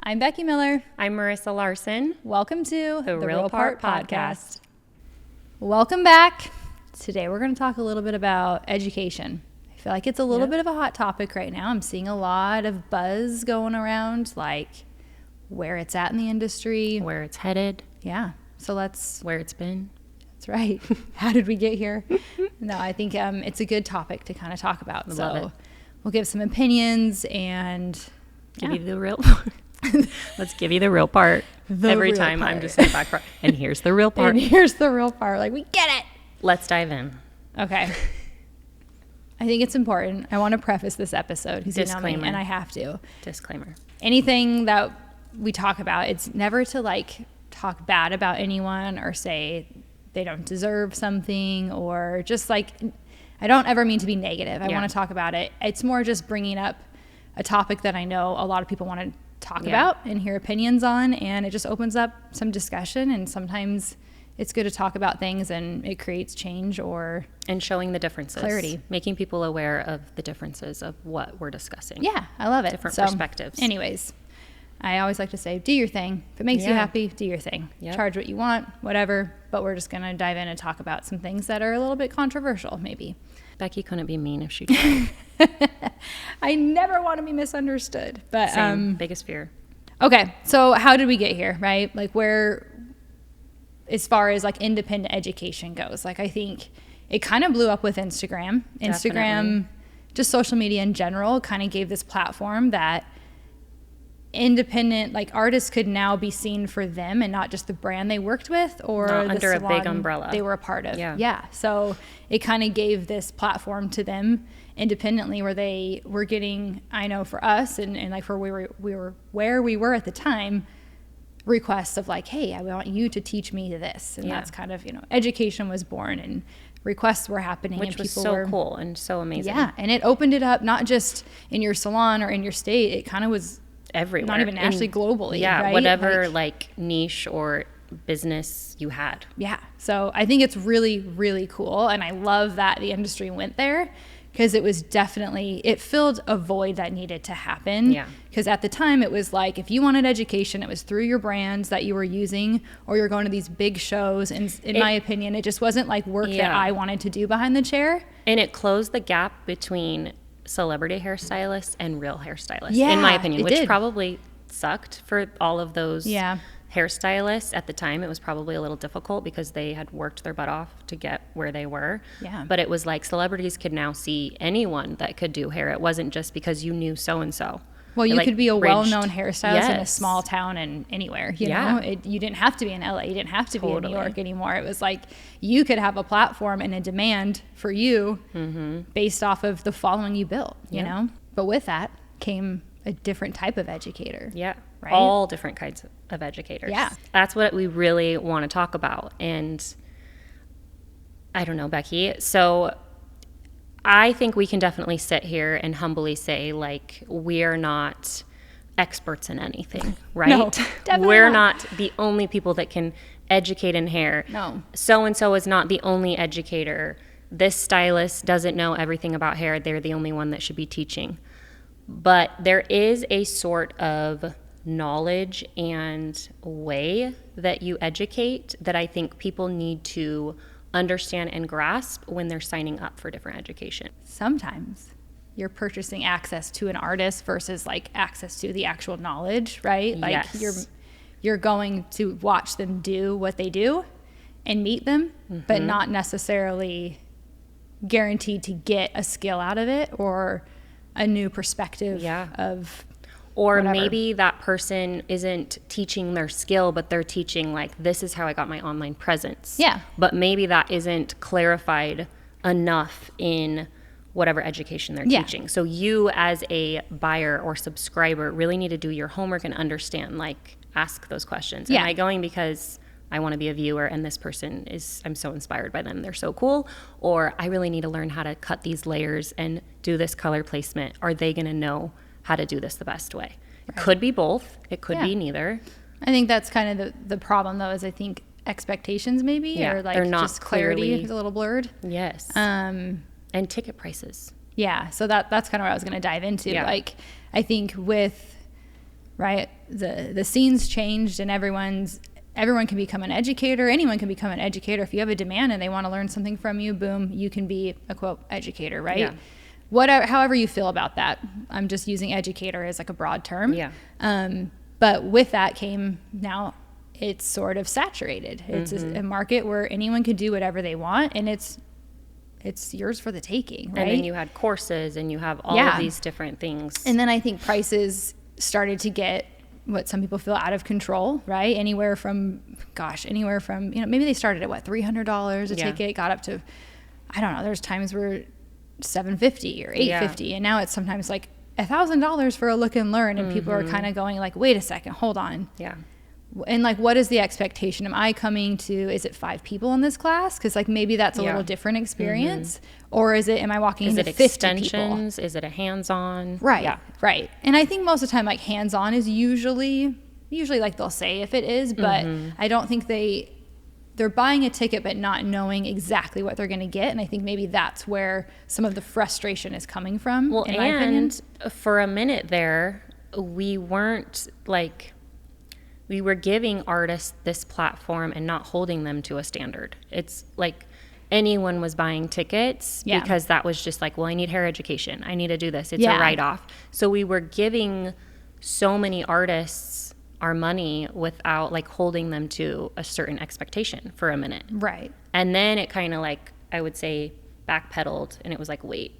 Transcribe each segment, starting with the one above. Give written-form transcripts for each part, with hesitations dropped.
I'm Becky Miller. I'm Marissa Larson. Welcome to The Real Part Podcast. Welcome back. Today we're going to talk a little bit about education. I feel like it's a little bit of a hot topic right now. I'm seeing a lot of buzz going around, like where it's at in the industry. Where it's headed. Yeah. So where it's been. That's right. How did we get here? No, I think it's a good topic to kind of talk about. Love it. We'll give some opinions and give you the real Let's give you the real part. Every time I'm just in the back part. And here's the real part. And here's the real part. Like, we get it. Let's dive in. Okay. I think it's important. I want to preface this episode because you know me, Disclaimer. and I have to. Disclaimer. Anything that we talk about, it's never to like talk bad about anyone or say they don't deserve something or just like, I don't ever mean to be negative. I want to talk about it. It's more just bringing up a topic that I know a lot of people want to talk about and hear opinions on, and it just opens up some discussion, and sometimes it's good to talk about things and it creates change and showing the differences, clarity, making people aware of the differences of what we're discussing. Yeah, I love it. Different perspectives. Anyways, I always like to say, do your thing. If it makes you happy, do your thing. Charge what you want, whatever, but we're just going to dive in and talk about some things that are a little bit controversial, maybe. Becky couldn't be mean if she tried. I never want to be misunderstood, but Same. Biggest fear. Okay, so how did we get here, right? Like where, as far as like independent education goes, like I think it kind of blew up with Instagram. Instagram, just social media in general, kind of gave this platform that independent like artists could now be seen for them and not just the brand they worked with or not the under a salon big umbrella they were a part of. Yeah. So it kind of gave this platform to them independently, where they were getting, I know for us and like for where we were at the time, requests of like, hey, I want you to teach me this, and that's kind of, education was born and requests were happening, which and was people so were cool and so amazing. Yeah, and it opened it up not just in your salon or in your state. It kind of was everywhere, not even nationally, globally. Yeah, right? whatever like niche or business you had. Yeah, so I think it's really, really cool, and I love that the industry went there, because it was definitely, it filled a void that needed to happen. Yeah. Because at the time it was like, if you wanted education, it was through your brands that you were using, or you're going to these big shows. And in my opinion, it just wasn't like work that I wanted to do behind the chair. And it closed the gap between celebrity hairstylists and real hairstylists, Yeah, in my opinion, which did. Probably sucked for all of those hairstylists at the time. It was probably a little difficult because they had worked their butt off to get where they were. Yeah. But it was like celebrities could now see anyone that could do hair. It wasn't just because you knew so-and-so. Well, you could be a bridged. well-known hairstylist in a small town and anywhere, you know? You didn't have to be in LA. You didn't have to be in New York anymore. It was like you could have a platform and a demand for you based off of the following you built, you know? But with that came a different type of educator. Yeah. Right? All different kinds of educators. Yeah. That's what we really want to talk about. And I don't know, Becky. So I think we can definitely sit here and humbly say, like, we're not experts in anything, right? No, definitely we're not. not the only people that can educate in hair. No. So-and-so is not the only educator. This stylist doesn't know everything about hair. They're the only one that should be teaching. But there is a sort of knowledge and way that you educate that I think people need to understand and grasp when they're signing up for different education. Sometimes you're purchasing access to an artist versus like access to the actual knowledge, right? Like you're going to watch them do what they do and meet them, but not necessarily guaranteed to get a skill out of it or a new perspective of or whatever. Maybe that person isn't teaching their skill, but they're teaching like, this is how I got my online presence. Yeah. But maybe that isn't clarified enough in whatever education they're teaching. So you as a buyer or subscriber really need to do your homework and understand, like ask those questions. Am I going because I want to be a viewer and this person I'm so inspired by them, they're so cool? Or I really need to learn how to cut these layers and do this color placement. Are they going to know how to do this the best way? It could be both. It could be neither. I think that's kind of the problem, though, is I think expectations maybe or like they're not just clarity clearly, is a little blurred. Yes. And ticket prices. Yeah, so that's kind of what I was going to dive into. Yeah. Like, I think with right? The scene's changed, and everyone can become an educator. Anyone can become an educator. If you have a demand and they want to learn something from you, boom, you can be a quote educator, right? Yeah. Whatever, however you feel about that. I'm just using educator as like a broad term. Yeah. But with that came now it's sort of saturated. It's a market where anyone can do whatever they want, and it's yours for the taking, right? And then you had courses, and you have all of these different things. And then I think prices started to get what some people feel out of control, right? Anywhere from, maybe they started at $300 a ticket, got up to, I don't know, there's times where $750 or $850, and now it's sometimes like $1,000 for a look and learn, and people are kind of going like, wait a second, hold on. Yeah. And like, what is the expectation? Am I coming to, is it 5 people in this class? Because like maybe that's a little different experience. Or am I walking into 50 extensions? people? Is it a hands-on? Right, Yeah. right. And I think most of the time like hands-on is usually like they'll say if it is, but I don't think they're buying a ticket but not knowing exactly what they're going to get. And I think maybe that's where some of the frustration is coming from. Well, in my opinion. For a minute there, we weren't like... We were giving artists this platform and not holding them to a standard. It's like anyone was buying tickets because that was just like, well, I need hair education. I need to do this. It's a write-off. So we were giving so many artists our money without like holding them to a certain expectation for a minute. Right. And then it kind of like, I would say, backpedaled, and it was like, wait.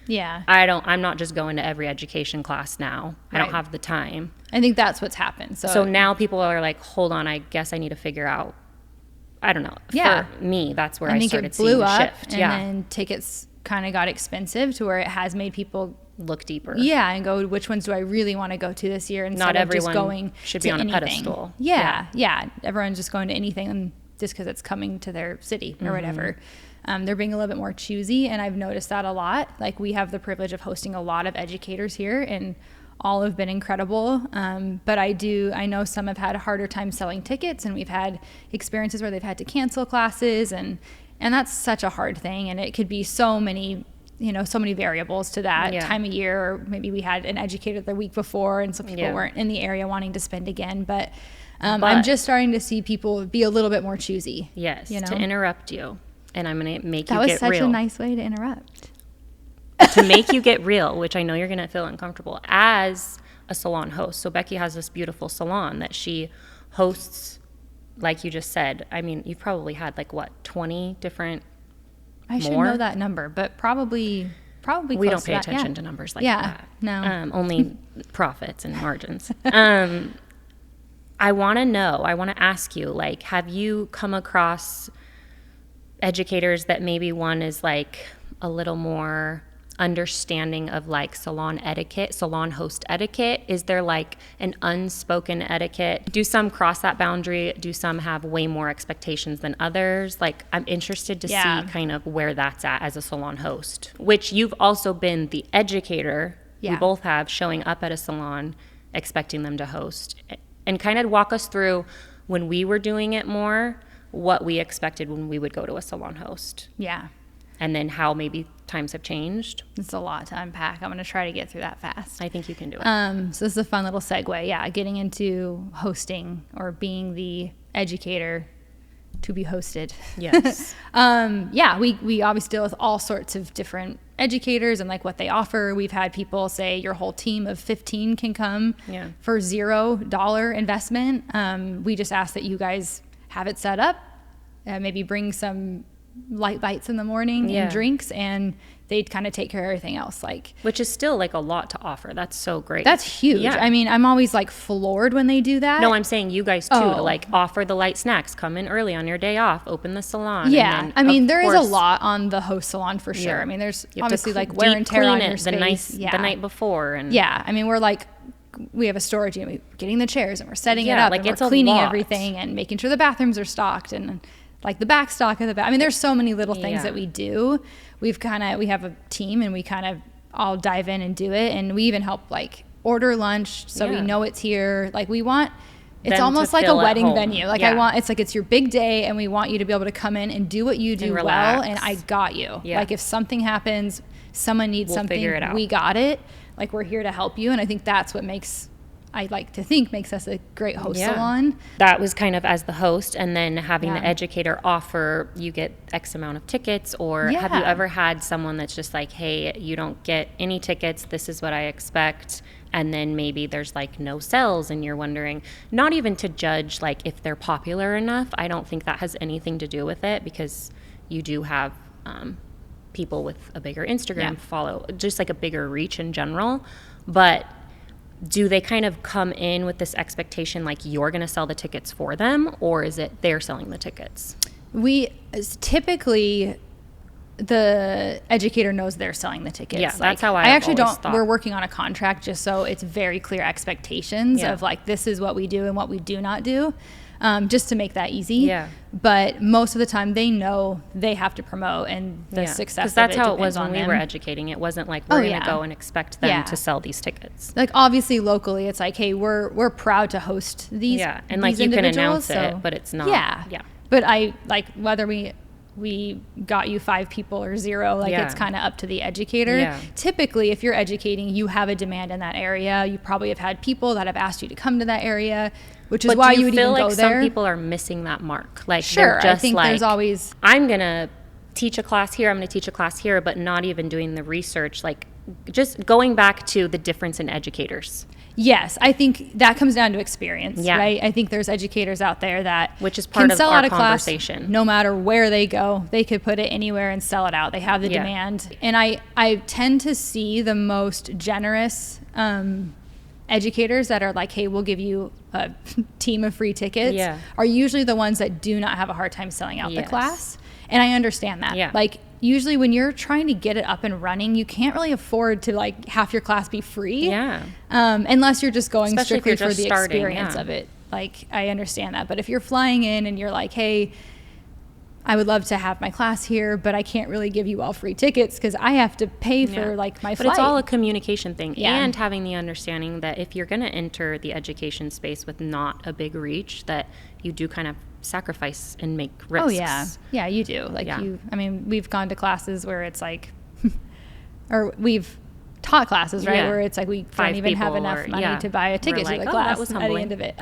Yeah. I'm not just going to every education class now. I don't have the time. I think that's what's happened. So now people are like, hold on, I guess I need to figure out, I don't know. Yeah. For me, that's where I I think started it blew seeing up, a shift. and then tickets kind of got expensive to where it has made people look deeper. Yeah, and go, which ones do I really want to go to this year? Instead not of everyone just going should to be on anything. A pedestal. Yeah. Everyone's just going to anything just because it's coming to their city or whatever. They're being a little bit more choosy, and I've noticed that a lot. Like, we have the privilege of hosting a lot of educators here, and all have been incredible. But I know some have had a harder time selling tickets, and we've had experiences where they've had to cancel classes, and that's such a hard thing. And it could be so many variables to that time of year. Or maybe we had an educator the week before, and some people weren't in the area wanting to spend again. But I'm just starting to see people be a little bit more choosy. Yes, to interrupt you. And I'm going to make you get real. That was such a nice way to interrupt. To make you get real, which I know you're going to feel uncomfortable, as a salon host. So Becky has this beautiful salon that she hosts, like you just said. I mean, you've probably had 20 different I should know that number, but probably we don't pay attention to numbers like that. No. Only profits and margins. I want to ask you, have you come across educators that maybe one is a little more understanding of salon etiquette, salon host etiquette? Is there an unspoken etiquette? Do some cross that boundary? Do some have way more expectations than others? I'm interested to see kind of where that's at as a salon host, which you've also been the educator. We both have, showing up at a salon, expecting them to host, and kind of walk us through when we were doing it more, what we expected when we would go to a salon host. Yeah. And then how maybe times have changed. It's a lot to unpack. I'm going to try to get through that fast. I think you can do it. So this is a fun little segue. Yeah, getting into hosting or being the educator to be hosted. Yes. We obviously deal with all sorts of different educators and what they offer. We've had people say your whole team of 15 can come for $0 investment. We just ask that you guys have it set up, maybe bring some light bites in the morning and drinks, and they'd kind of take care of everything else. Which is still a lot to offer. That's so great. That's huge. Yeah. I mean, I'm always floored when they do that. No, I'm saying you guys too, to offer the light snacks, come in early on your day off, open the salon. Yeah. And then, I mean, there is a lot on the host salon for sure. Yeah. I mean, there's obviously wear and tear on your space. The night before. And I mean, we're we have a storage unit, we're getting the chairs and we're setting it up, and we're cleaning everything and making sure the bathrooms are stocked and the back stock of the bath. I mean, there's so many little things that we do. We have a team, and we kind of all dive in and do it. And we even help order lunch so we know it's here. We want, it's them almost like a wedding venue. It's your big day, and we want you to be able to come in and do what you do well. And I got you. Yeah. If something happens, someone needs something, figure it out. We got it. We're here to help you. And I think that's what makes I like to think makes us a great host salon. That was kind of as the host, and then having Yeah. the educator offer, you get X amount of tickets, or have you ever had someone that's just like, hey, you don't get any tickets, this is what I expect, and then maybe there's like no sales and you're wondering, not even to judge like if they're popular enough, I don't think that has anything to do with it, because you do have people with a bigger Instagram follow, just like a bigger reach in general, but do they kind of come in with this expectation like you're going to sell the tickets for them, or is it they're selling the tickets? Typically, the educator knows they're selling the tickets. Yeah, that's how I actually always don't. thought. We're working on a contract just so it's very clear expectations of like, this is what we do and what we do not do, just to make that easy. Yeah. But most of the time, they know they have to promote, and the success. Because that's of it how it was depends when on we were them. educating. It wasn't like we're going to go and expect them Yeah. to sell these tickets. Like, obviously locally, it's like, hey, we're proud to host these. Yeah, and these like you can individuals, announce it, so- but it's not. Yeah. But I like whether we got you 5 people or 0, like it's kind of up to the educator. Yeah. Typically, if you're educating, you have a demand in that area. You probably have had people that have asked you to come to that area, which is But why do you would feel even like go there. some people are missing that mark? Like Sure, they're just I think like, there's always. I'm going to teach a class here, I'm going to teach a class here, but not even doing the research, like just going back to the difference in educators. Yes, I think that comes down to experience, Yeah. right? I think there's educators out there that Which is part can of sell our out a class conversation. no matter where they go. They could put it anywhere and sell it out. They have the Yeah. demand. And I tend to see the most generous educators that are like, hey, we'll give you a team of free tickets, Yeah. are usually the ones that do not have a hard time selling out the Yes. class. And I understand that. Yeah. Like, usually when you're trying to get it up and running, you can't really afford to like half your class be free. Yeah. Unless you're just going Especially if strictly you're for just the starting, experience yeah. of it. Like, I understand that. But if you're flying in and you're like, hey, I would love to have my class here, but I can't really give you all free tickets because I have to pay for like my But flight. it's all a communication thing, Yeah. and having the understanding that if you're going to enter the education space with not a big reach, that you do kind of sacrifice and make risks. Oh, yeah. Yeah, you do. Like, Yeah. I mean, we've gone to classes where it's like, or we've taught classes, right? Yeah. Where it's like we 5 don't even have people enough or- money yeah. to buy a ticket We're to like, the "Oh, that class was at the humbling." end of it.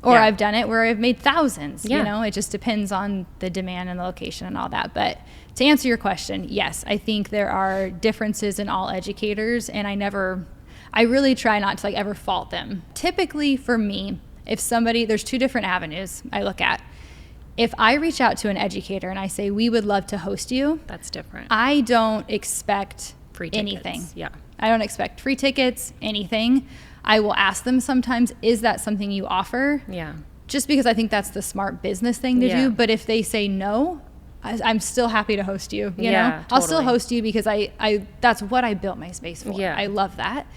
Or Yeah. I've done it where I've made thousands, Yeah. you know, it just depends on the demand and the location and all that. But to answer your question, yes, I think there are differences in all educators, and I really try not to like ever fault them. Typically for me, if somebody, there's 2 different avenues I look at. If I reach out to an educator and I say, we would love to host you, That's different. I don't expect Free tickets. anything. Yeah. I don't expect free tickets, anything. I will ask them sometimes, is that something you offer? Yeah. Just because I think that's the smart business thing to Yeah. do. But if they say no, I'm still happy to host you. You Yeah, know, I'll still totally. host you because I that's what I built my space for. Yeah. I love that.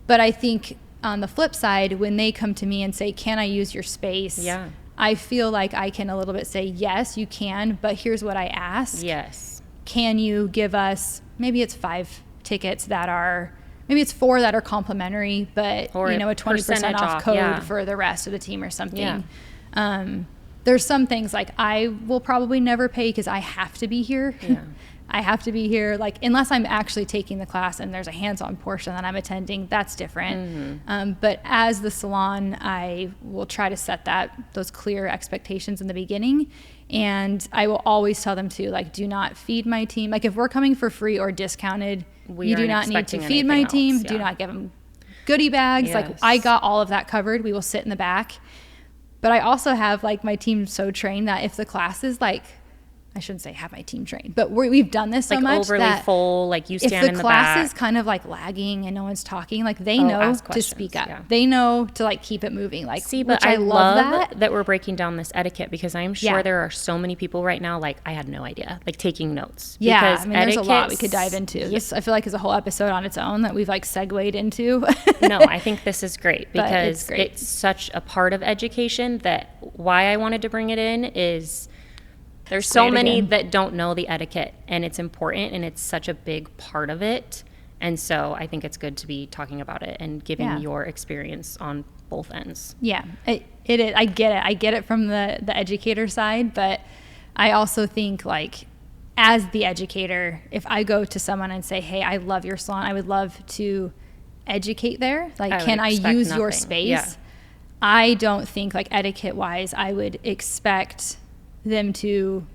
But I think on the flip side, when they come to me and say, can I use your space? Yeah. I feel like I can a little bit say, yes, you can, but here's what I ask. Yes. Can you give us, maybe it's 5 tickets that are, maybe it's 4 that are complimentary, but Or you know, a 20% percentage off off, code yeah. for the rest of the team or something. Yeah. There's some things like I will probably never pay because I have to be here. Yeah. I have to be here, like, unless I'm actually taking the class and there's a hands-on portion that I'm attending, that's different. But as the salon, I will try to set those clear expectations in the beginning. And I will always tell them to, like, do not feed my team. Like, if we're coming for free or discounted, We you do aren't not need to expecting feed my anything team. else, Do yeah. not give them goodie bags. Like, Yes. I got all of that covered. We will sit in the back. But I also have, like, my team so trained that if the class is, like, I shouldn't say have my team trained, but we've done this so Like much overly that full, like you if stand in the the class back. is kind of like lagging and no one's talking, like they know ask to questions, speak up. yeah. They know to like keep it moving. Like, See, but which I love that. we're breaking down this etiquette because I'm sure Yeah. there are so many people right now, like I had no idea, like taking notes. Yeah, Because I mean, there's a lot we etiquette's- could dive into. This I feel like is a whole episode on its own that we've like segued into. No, I think this is great But because it's great. it's such a part of education that why I wanted to bring it in is there's Say so it many again. that don't know the etiquette, and it's important and it's such a big part of it. And so I think it's good to be talking about it and giving Yeah. your experience on both ends. Yeah, it is. I get it. I get it from the educator side, but I also think like as the educator, if I go to someone and say, hey, I love your salon, I would love to educate there? Like, I would can I expect use your nothing. space? Yeah. I don't think, like, etiquette wise, I would expect them to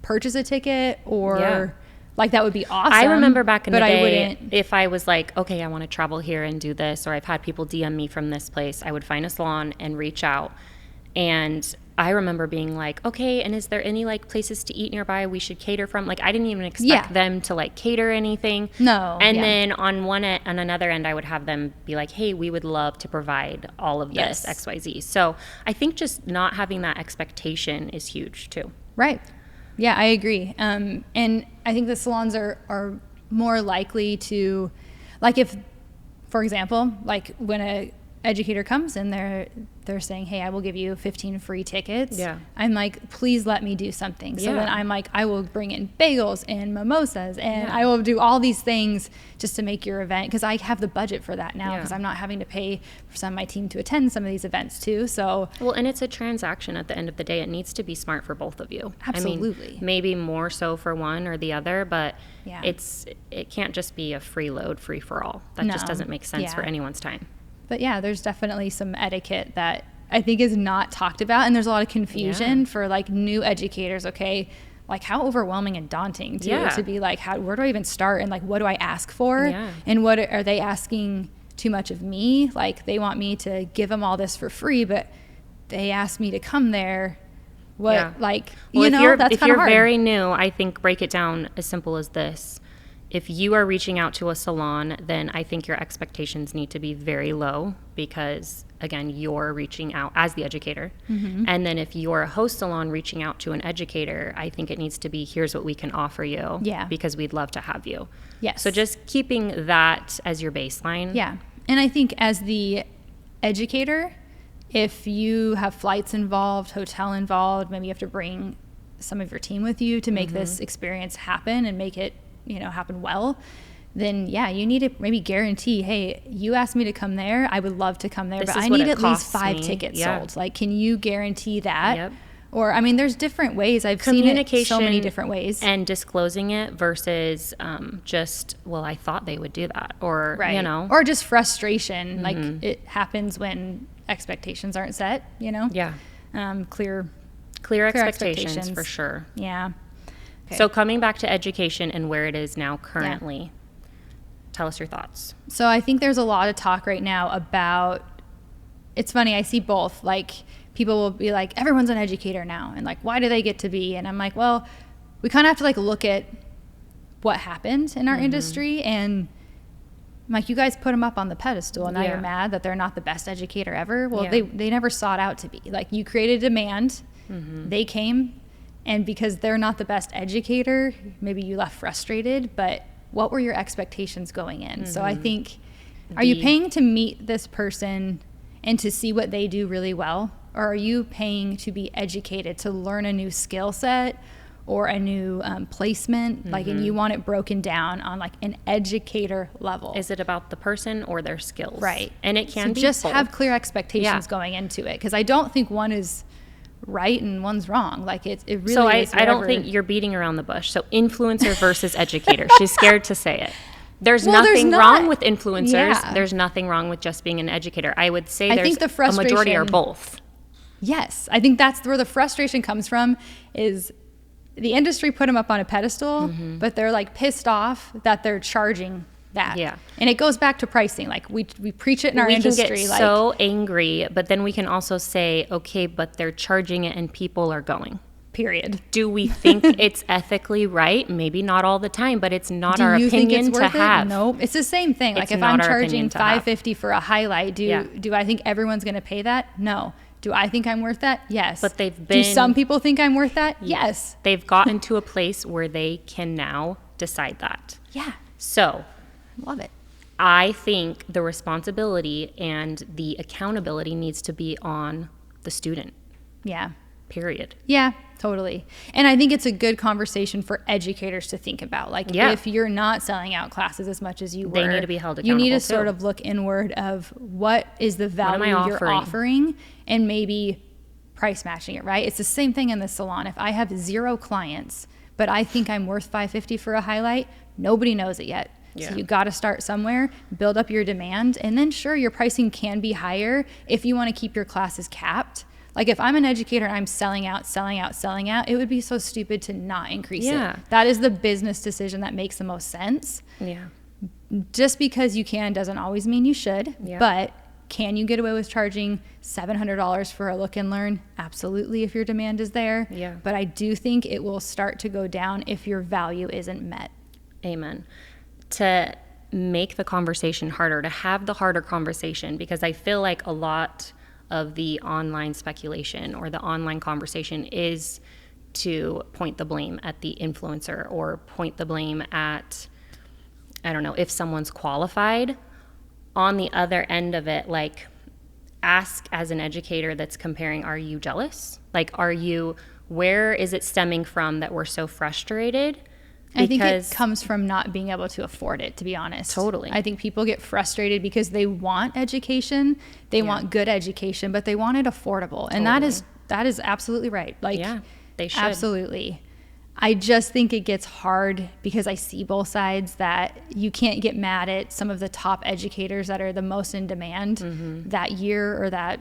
purchase a ticket or like that would be awesome. I remember back in the day, I wouldn't. if I was like, okay, I want to travel here and do this, or I've had people DM me from this place, I would find a salon and reach out. And I remember being like, okay, and is there any like places to eat nearby we should cater from? Like, I didn't even expect them to like cater anything. No. And then on another end, I would have them be like, hey, we would love to provide all of this XYZ. So I think just not having that expectation is huge too. Right. Yeah, I agree. And I think the salons are more likely to, like, if, for example, like when a educator comes and they're saying, hey, I will give you 15 free tickets. Yeah. I'm like, please let me do something. So then I'm like, I will bring in bagels and mimosas and I will do all these things just to make your event, because I have the budget for that now, because I'm not having to pay for some of my team to attend some of these events too. So well, and it's a transaction at the end of the day. It needs to be smart for both of you. Absolutely. I mean, maybe more so for one or the other, but Yeah. it can't just be a free load, free for all. That just doesn't make sense for anyone's time. But yeah, there's definitely some etiquette that I think is not talked about. And there's a lot of confusion for like new educators. Okay. Like, how overwhelming and daunting to be like, where do I even start? And like, what do I ask for? Yeah. And what are they asking too much of me? Like, they want me to give them all this for free, but they asked me to come there. Like, well, that's kind of hard. If you're very new, I think break it down as simple as this. If you are reaching out to a salon, then I think your expectations need to be very low, because, again, you're reaching out as the educator. Mm-hmm. And then if you're a host salon reaching out to an educator, I think it needs to be, here's what we can offer you, because we'd love to have you. Yes. So just keeping that as your baseline. Yeah. And I think as the educator, if you have flights involved, hotel involved, maybe you have to bring some of your team with you to make this experience happen and make it happen well, then you need to maybe guarantee, hey, you asked me to come there, I would love to come there, but I need at least 5 tickets sold. Like, can you guarantee that? Yep. Or, I mean, there's different ways. I've seen it so many different ways. And disclosing it versus just, well, I thought they would do that. Or, Or just frustration. Like, it happens when expectations aren't set, Yeah. Clear expectations for sure. Yeah. Okay. So coming back to education and where it is now currently, tell us your thoughts. So I think there's a lot of talk right now about, it's funny, I see both. Like, people will be like, everyone's an educator now. And like, why do they get to be? And I'm like, well, we kind of have to like look at what happened in our industry. And I'm like, you guys put them up on the pedestal and now you're mad that they're not the best educator ever. Well, they never sought out to be. Like, you created demand. They came. And because they're not the best educator, maybe you left frustrated, but what were your expectations going in? So I think, are you paying to meet this person and to see what they do really well? Or are you paying to be educated, to learn a new skill set or a new placement? Like, and you want it broken down on like an educator level. Is it about the person or their skills? Right. And it can be just both. have clear expectations going into it. Because I don't think one is right and one's wrong. Like, it really so is I don't think you're beating around the bush. So influencer versus educator. She's scared to say it. There's nothing wrong with influencers. Yeah. There's nothing wrong with just being an educator. I would say I think the a majority are both. Yes. I think that's where the frustration comes from, is the industry put them up on a pedestal, but they're like pissed off that they're charging that. Yeah. And it goes back to pricing. Like, we preach it in our industry. We can get like, so angry, but then we can also say, okay, but they're charging it and people are going. Period. Do we think it's ethically right? Maybe not all the time, but it's not our opinion to have. Nope. It's the same thing. Like, if I'm charging $5.50 for a highlight, do I think everyone's going to pay that? No. Do I think I'm worth that? Yes. But do some people think I'm worth that? Yes. They've gotten to a place where they can now decide that. Yeah. So, love it. I think the responsibility and the accountability needs to be on the student. Yeah. Period. Yeah, totally. And I think it's a good conversation for educators to think about. Like, if you're not selling out classes as much as you were, they need to be held accountable. You need to sort of look inward of what is the value you're offering and maybe price matching it, right? It's the same thing in the salon. If I have 0 clients, but I think I'm worth $5.50 for a highlight, nobody knows it yet. Yeah. So you got to start somewhere, build up your demand, and then sure, your pricing can be higher if you want to keep your classes capped. Like if I'm an educator and I'm selling out, it would be so stupid to not increase it. That is the business decision that makes the most sense. Yeah. Just because you can doesn't always mean you should, but can you get away with charging $700 for a look and learn? Absolutely, if your demand is there. Yeah. But I do think it will start to go down if your value isn't met. Amen. To make the conversation harder, to have the harder conversation, because I feel like a lot of the online speculation or the online conversation is to point the blame at the influencer or point the blame at, I don't know, if someone's qualified. On the other end of it, like, ask as an educator that's comparing, are you jealous? Like, where is it stemming from that we're so frustrated? I think it comes from not being able to afford it, to be honest. Totally. I think people get frustrated because they want education, they want good education, but they want it affordable. And that is absolutely right. Like, they should. Absolutely. I just think it gets hard because I see both sides, that you can't get mad at some of the top educators that are the most in demand that year or that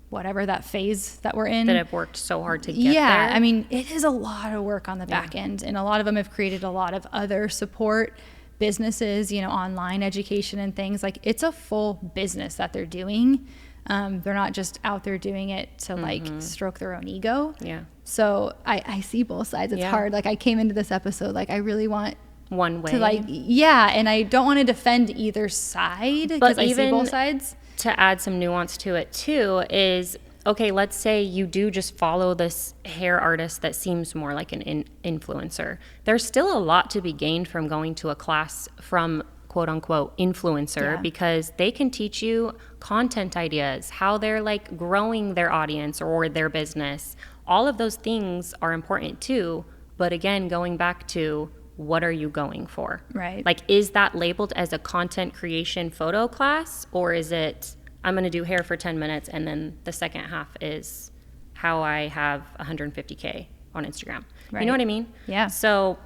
whatever that phase that we're in. That have worked so hard to get there. Yeah, I mean, it is a lot of work on the back end, and a lot of them have created a lot of other support businesses, online education and things. Like, it's a full business that they're doing. They're not just out there doing it to like stroke their own ego. Yeah. So I see both sides. It's hard. Like, I came into this episode, like, I really want one way to and I don't want to defend either side because I see both sides. To add some nuance to it too is, okay, let's say you do just follow this hair artist that seems more like an influencer. There's still a lot to be gained from going to a class from quote unquote influencer, because they can teach you content ideas, how they're like growing their audience or their business. All of those things are important too. But again, going back to, what are you going for? Right. Like, is that labeled as a content creation photo class, or is it, I'm going to do hair for 10 minutes and then the second half is how I have 150K on Instagram. Right. You know what I mean? Yeah. So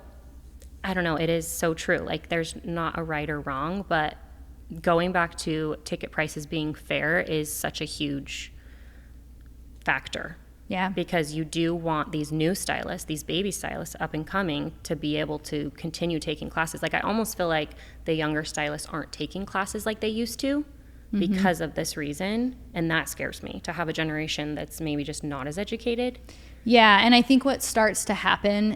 I don't know. It is so true. Like, there's not a right or wrong, but going back to ticket prices being fair is such a huge factor. Yeah. Because you do want these new stylists, these baby stylists up and coming, to be able to continue taking classes. Like, I almost feel like the younger stylists aren't taking classes like they used to because of this reason. And that scares me, to have a generation that's maybe just not as educated. Yeah. And I think what starts to happen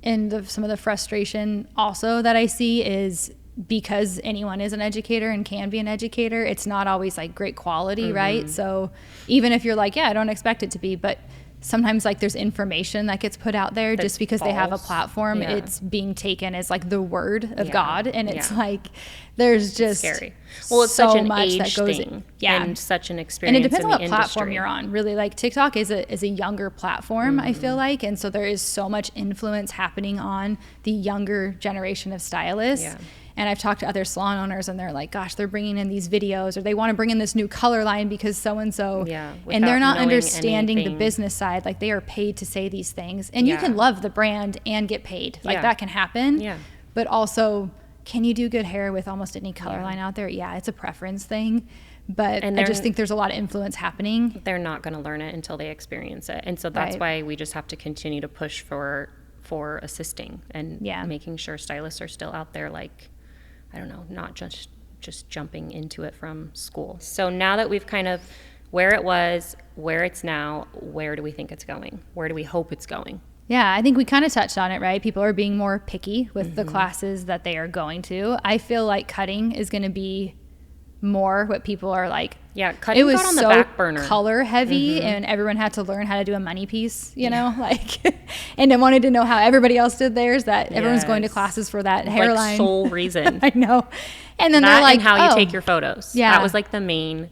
in some of the frustration also that I see is, because anyone is an educator and can be an educator, it's not always like great quality, right? So even if you're like, I don't expect it to be, but sometimes like there's information that gets put out there just because they have a platform, it's being taken as like the word of God, and it's like there's just scary. Well, it's so such an much age that goes thing, in, and such an experience. And it depends in on the what platform industry you're on. Really, like TikTok is a younger platform, I feel like, and so there is so much influence happening on the younger generation of stylists. Yeah. And I've talked to other salon owners, and they're like, gosh, they're bringing in these videos, or they want to bring in this new color line because so-and-so. Yeah, and they're not understanding anything. the business side. Like, they are paid to say these things. And you can love the brand and get paid. Like, that can happen. Yeah. But also, can you do good hair with almost any color line out there? Yeah, it's a preference thing. But I just think there's a lot of influence happening. They're not going to learn it until they experience it. And so that's why we just have to continue to push for assisting and making sure stylists are still out there, like, I don't know, not just jumping into it from school. So now that we've kind of where it was, where it's now, where do we think it's going? Where do we hope it's going? Yeah, I think we kind of touched on it, right? People are being more picky with the classes that they are going to. I feel like cutting is going to be more what people are like. Yeah, cutting got on the back burner. Color heavy, and everyone had to learn how to do a money piece, you know, like, and they wanted to know how everybody else did theirs. That everyone's going to classes for that hairline. Like, sole reason. I know. And then that they're like, and how you take your photos. Yeah, that was like the main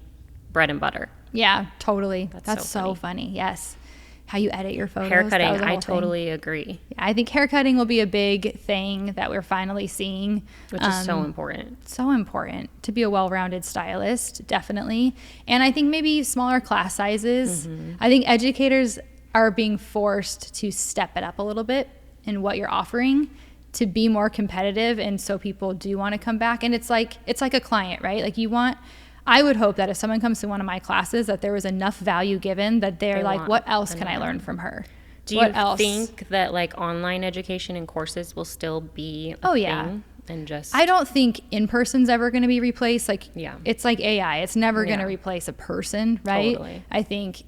bread and butter. Yeah, totally. That's so funny. Yes. How you edit your photos. Haircutting, I totally agree. Yeah, I think haircutting will be a big thing that we're finally seeing. Which is so important. So important to be a well-rounded stylist, definitely. And I think maybe smaller class sizes. I think educators are being forced to step it up a little bit in what you're offering. to be more competitive, and so people do want to come back. And it's like a client, right? Like I would hope that if someone comes to one of my classes, that there was enough value given that they're like, what else can I learn from her? Do you think that like online education and courses will still be a thing? And just, I don't think in-person's ever going to be replaced. Like, yeah, it's like AI. It's never going to replace a person, right? Totally. I think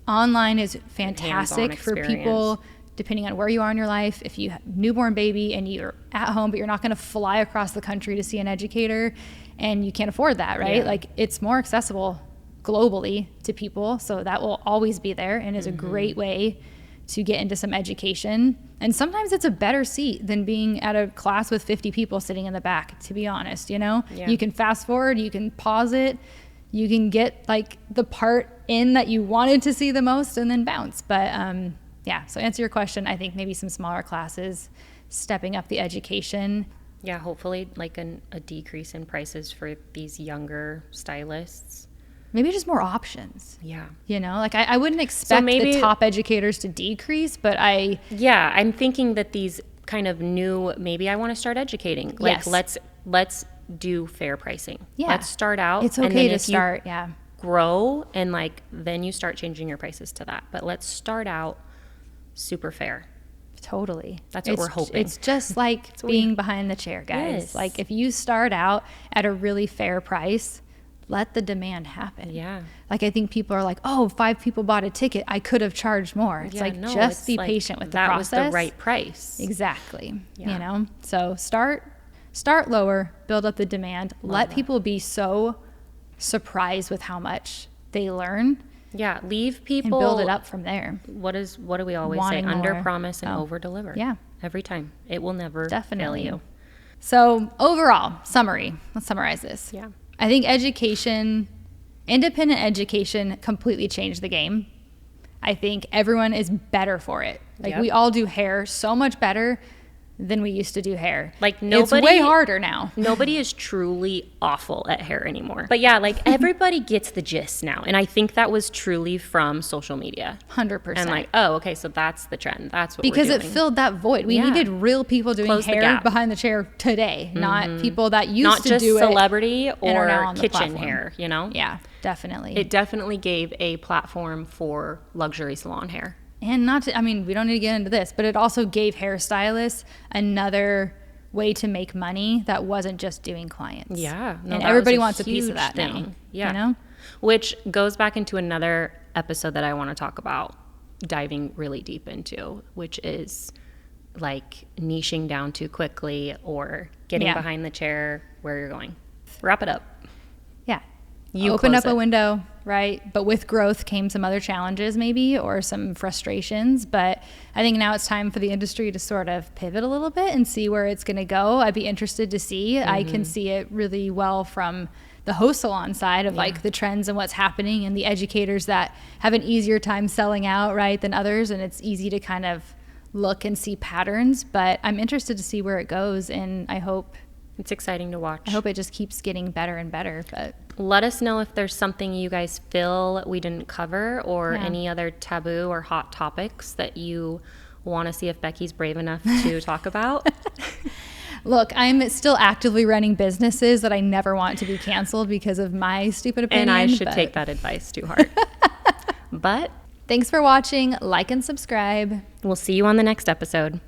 online is fantastic for people, depending on where you are in your life. If you have a newborn baby and you're at home, but you're not going to fly across the country to see an educator and you can't afford that, right? Yeah. Like, it's more accessible globally to people. So that will always be there and is a great way to get into some education. And sometimes it's a better seat than being at a class with 50 people sitting in the back, to be honest, you know? Yeah. You can fast forward, you can pause it, you can get like the part in that you wanted to see the most and then bounce. But yeah, so answer your question, I think maybe some smaller classes, stepping up the education. Yeah, hopefully like a decrease in prices for these younger stylists. Maybe just more options. Yeah. You know, like I wouldn't expect the top educators to decrease, but Yeah, I'm thinking that these kind of new, maybe I want to start educating. Like, yes. let's do fair pricing. Yeah. Let's start out. It's okay to start, yeah. Grow, and like, then you start changing your prices to that. But let's start out super fair. Totally. That's what we're hoping. It's just like being behind the chair, guys. Yes. Like, if you start out at a really fair price, let the demand happen. Yeah. Like, I think people are like, oh, 5 people bought a ticket, I could have charged more. It's just be patient with the process. That was the right price. Exactly. Yeah. You know? So start lower, build up the demand. Let people be so surprised with how much they learn. Yeah, leave people and build it up from there. What do we always Wanting say? Under more. promise and over deliver. Yeah. Every time. It will never Definitely. fail you. So overall, summary. Let's summarize this. Yeah. I think independent education completely changed the game. I think everyone is better for it. Like, we all do hair so much better than we used to do hair. Like, it's way harder now. Nobody is truly awful at hair anymore. But yeah, like, everybody gets the gist now. And I think that was truly from social media. 100%. And like, oh, okay, so that's the trend. That's what because we're it doing. filled that void. We needed real people doing Close the hair gap. behind the chair today, not people that used Not to just do it. celebrity and are now or on the kitchen platform. hair, you know? Yeah, definitely. It definitely gave a platform for luxury salon hair. And we don't need to get into this, but it also gave hairstylists another way to make money that wasn't just doing clients. Yeah. No, and that everybody was wants a piece of that thing. now. Yeah. You know? Which goes back into another episode that I want to talk about, diving really deep into, which is like niching down too quickly or getting behind the chair where you're going. Wrap it up. Yeah. You opened up close a it. window, right? But with growth came some other challenges maybe, or some frustrations. But I think now it's time for the industry to sort of pivot a little bit and see where it's going to go. I'd be interested to see. I can see it really well from the host salon side of like the trends and what's happening, and the educators that have an easier time selling out, right, than others. And it's easy to kind of look and see patterns. But I'm interested to see where it goes, and I hope it's exciting to watch. I hope it just keeps getting better and better. But let us know if there's something you guys feel we didn't cover, or any other taboo or hot topics that you want to see if Becky's brave enough to talk about. Look, I'm still actively running businesses that I never want to be canceled because of my stupid opinion. And I should take that advice to heart. But thanks for watching. Like and subscribe. We'll see you on the next episode.